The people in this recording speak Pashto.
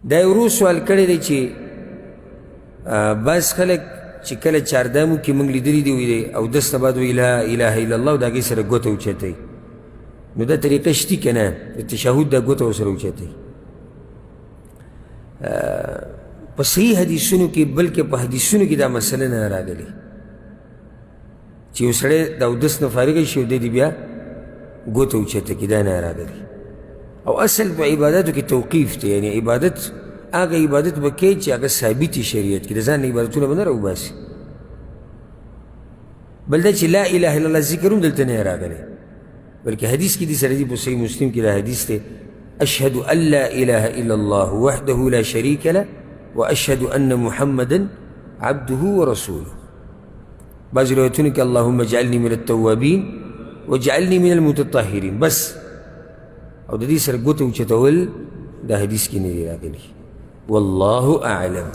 دا یو ورو سوال کړی دی چې بعض خلک چې کله چاردامو کې موږ لیدلي دي وي اودس نه بعد وایي لا اله الا الله او د هغې سره ګوته اوچتوي نو دا طریقه شتي که نه د تشهد دا ګوته ورسره اوچتوي په صحیح حدیثونو کې بلکې په حدیثونو کې دا مسله نه راغلې چې یو سړی د اودس نه فارغ شي او دی بیا ګوته اوچته کړي دا نه راغلي او اصل په عباداتو کې توقیف دی یعنی عبادت هغه عبادت به کوې چې هغه ثابت وي شریعت کې د ځان نه عبادتونه به نه راوباسي بل دا چې لا اله الا الله ذکر هم دلته نه راغلی بلکې حدیث کې دي سره دي په صحیح مسلم کې دا حدیث دی اشهد ان لا اله الا الله وحده لا شريك له واشهد ان محمدا عبده ورسوله بعض روایتونو کې اللهم اجعلني من التوابین واجعلني من المتطهرین بس او د دې سره ګوته اوچتول دا حدیث کې نه دی راغلی والله اعلم